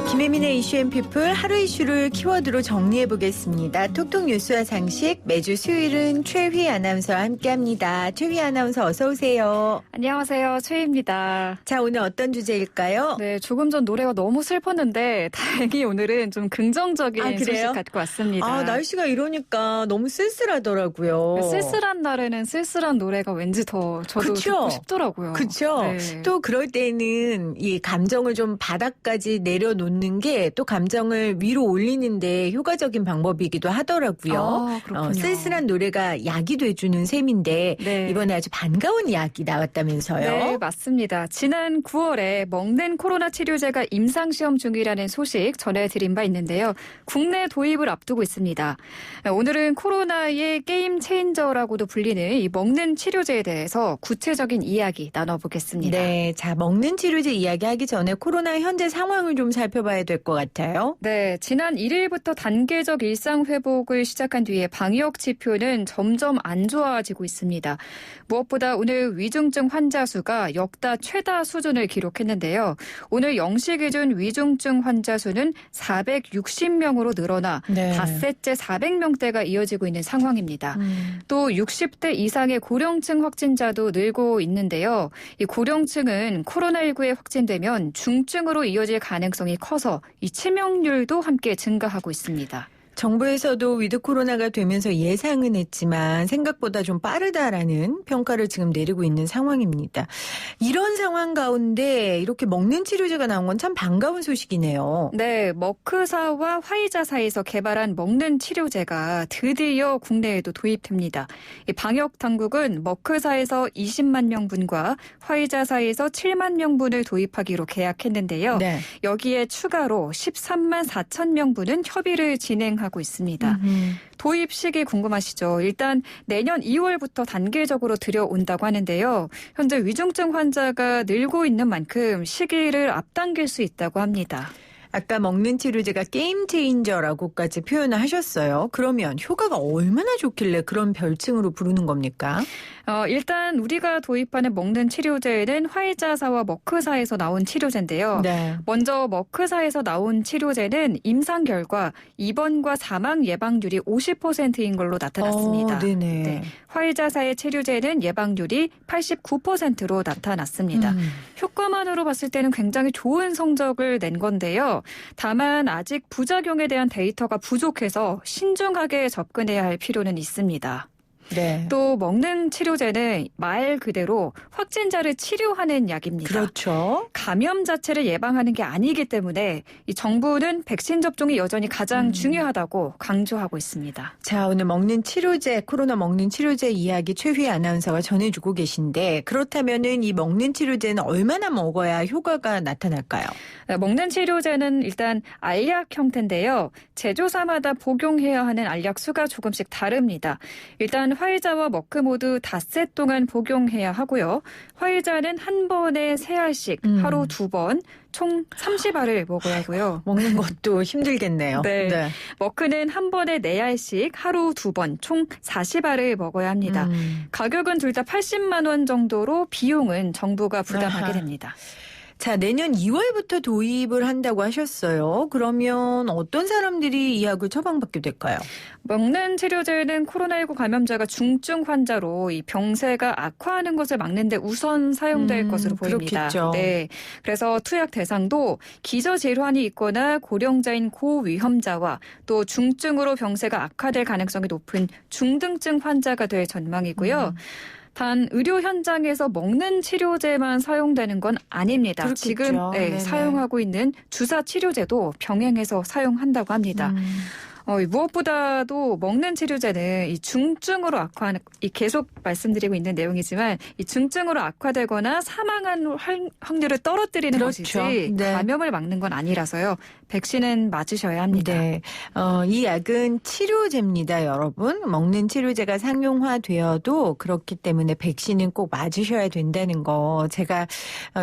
김혜민의 이슈앤피플 하루 이슈를 키워드로 정리해보겠습니다. 톡톡 뉴스와 상식 매주 수요일은 최휘 아나운서와 함께합니다. 최휘 아나운서 어서 오세요. 안녕하세요. 최희입니다. 자, 오늘 어떤 주제일까요? 네, 조금 전 노래가 너무 슬펐는데 다행히 오늘은 좀 긍정적인 소식 갖고 왔습니다. 날씨가 이러니까 너무 쓸쓸하더라고요. 쓸쓸한 날에는 쓸쓸한 노래가 왠지 더 저도 듣고 싶더라고요. 그렇죠. 네. 또 그럴 때는 이 감정을 좀 바닥까지 내려놓는 게 또 감정을 위로 올리는데 효과적인 방법이기도 하더라고요. 그렇군요. 쓸쓸한 노래가 약이 돼주는 셈인데 네. 이번에 아주 반가운 이야기 나왔다면서요? 네, 맞습니다. 지난 9월에 먹는 코로나 치료제가 임상시험 중이라는 소식 전해드린 바 있는데요. 국내 도입을 앞두고 있습니다. 오늘은 코로나의 게임 체인저라고도 불리는 이 먹는 치료제에 대해서 구체적인 이야기 나눠보겠습니다. 네, 자, 먹는 치료제 이야기하기 전에 코로나 현재 상황을 좀 살펴봐야 될 것 같아요. 네, 지난 1일부터 단계적 일상 회복을 시작한 뒤에 방역 지표는 점점 안 좋아지고 있습니다. 무엇보다 오늘 위중증 환자 수가 역대 최다 수준을 기록했는데요. 오늘 0시 기준 위중증 환자 수는 460명으로 늘어나 닷새째 400명대가 이어지고 있는 상황입니다. 또 60대 이상의 고령층 확진자도 늘고 있는데요. 이 고령층은 코로나19에 확진되면 중증으로 이어질 가능성이 커서 이 치명률도 함께 증가하고 있습니다. 정부에서도 위드 코로나가 되면서 예상은 했지만 생각보다 좀 빠르다라는 평가를 지금 내리고 있는 상황입니다. 이런 상황 가운데 이렇게 먹는 치료제가 나온 건 참 반가운 소식이네요. 네, 머크사와 화이자사에서 개발한 먹는 치료제가 드디어 국내에도 도입됩니다. 방역 당국은 머크사에서 20만 명분과 화이자사에서 7만 명분을 도입하기로 계약했는데요. 네. 여기에 추가로 13만 4천 명분은 협의를 진행하고 있습니다. 도입 시기 궁금하시죠? 일단 내년 2월부터 단계적으로 들여온다고 하는데요. 현재 위중증 환자가 늘고 있는 만큼 시기를 앞당길 수 있다고 합니다. 아까 먹는 치료제가 게임 체인저라고까지 표현을 하셨어요. 그러면 효과가 얼마나 좋길래 그런 별칭으로 부르는 겁니까? 일단 우리가 도입하는 먹는 치료제는 화이자사와 머크사에서 나온 치료제인데요. 네. 먼저 머크사에서 나온 치료제는 임상 결과 입원과 사망 예방률이 50%인 걸로 나타났습니다. 네네. 네. 화이자사의 치료제는 예방률이 89%로 나타났습니다. 효과만으로 봤을 때는 굉장히 좋은 성적을 낸 건데요. 다만 아직 부작용에 대한 데이터가 부족해서 신중하게 접근해야 할 필요는 있습니다. 네. 또 먹는 치료제는 말 그대로 확진자를 치료하는 약입니다. 그렇죠. 감염 자체를 예방하는 게 아니기 때문에 이 정부는 백신 접종이 여전히 가장 중요하다고 강조하고 있습니다. 자, 오늘 먹는 치료제, 코로나 먹는 치료제 이야기 최휘 아나운서가 전해주고 계신데 그렇다면은 이 먹는 치료제는 얼마나 먹어야 효과가 나타날까요? 먹는 치료제는 일단 알약 형태인데요. 제조사마다 복용해야 하는 알약 수가 조금씩 다릅니다. 일단 화이자와 머크 모두 닷새 동안 복용해야 하고요. 화이자는 한 번에 3알씩 하루 2번 총 30알을 먹어야 하고요. 먹는 것도 힘들겠네요. 네. 머크는 한 번에 4알씩 하루 2번 총 40알을 먹어야 합니다. 가격은 둘 다 80만 원 정도로 비용은 정부가 부담하게 됩니다. 자, 내년 2월부터 도입을 한다고 하셨어요. 그러면 어떤 사람들이 이 약을 처방받게 될까요? 먹는 치료제는 코로나19 감염자가 중증 환자로 이 병세가 악화하는 것을 막는 데 우선 사용될 것으로 보입니다. 그렇겠죠. 네. 그래서 투약 대상도 기저질환이 있거나 고령자인 고위험자와 또 중증으로 병세가 악화될 가능성이 높은 중등증 환자가 될 전망이고요. 단 의료 현장에서 먹는 치료제만 사용되는 건 아닙니다. 그렇겠죠. 지금 사용하고 있는 주사 치료제도 병행해서 사용한다고 합니다. 무엇보다도 먹는 치료제는 이 중증으로 악화하는, 계속 말씀드리고 있는 내용이지만 이 중증으로 악화되거나 사망한 확률을 떨어뜨리는 것이지 감염을 막는 건 아니라서요. 백신은 맞으셔야 합니다. 네, 이 약은 치료제입니다, 여러분. 먹는 치료제가 상용화되어도 그렇기 때문에 백신은 꼭 맞으셔야 된다는 거. 제가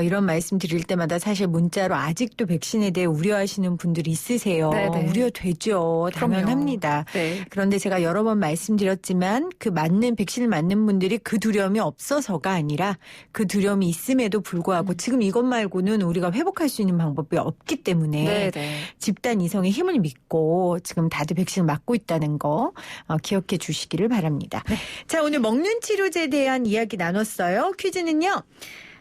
이런 말씀 드릴 때마다 사실 문자로 아직도 백신에 대해 우려하시는 분들이 있으세요. 네네. 우려되죠. 다만 당연합니다. 네. 그런데 제가 여러 번 말씀드렸지만 그 백신을 맞는 분들이 그 두려움이 없어서가 아니라 그 두려움이 있음에도 불구하고 지금 이것 말고는 우리가 회복할 수 있는 방법이 없기 때문에 네. 집단 이성의 힘을 믿고 지금 다들 백신을 맞고 있다는 거 기억해 주시기를 바랍니다. 자, 오늘 먹는 치료제에 대한 이야기 나눴어요. 퀴즈는요.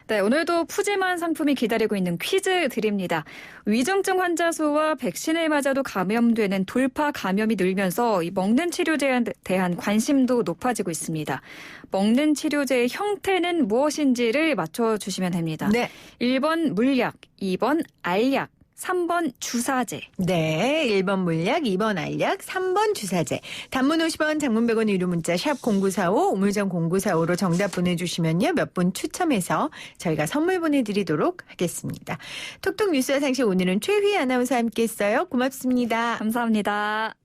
네, 오늘도 푸짐한 상품이 기다리고 있는 퀴즈 드립니다. 위중증 환자 수와 백신을 맞아도 감염되는 돌파 감염이 늘면서 이 먹는 치료제에 대한 관심도 높아지고 있습니다. 먹는 치료제의 형태는 무엇인지를 맞춰주시면 됩니다. 네. 1번 물약, 2번 알약, 3번 주사제. 네. 1번 물약, 2번 알약, 3번 주사제. 단문 50원, 장문 100원 유료 문자 샵 0945, 우물정 0945로 정답 보내주시면요. 몇 분 추첨해서 저희가 선물 보내드리도록 하겠습니다. 톡톡 뉴스와 상식 오늘은 최휘 아나운서와 함께했어요. 고맙습니다. 감사합니다.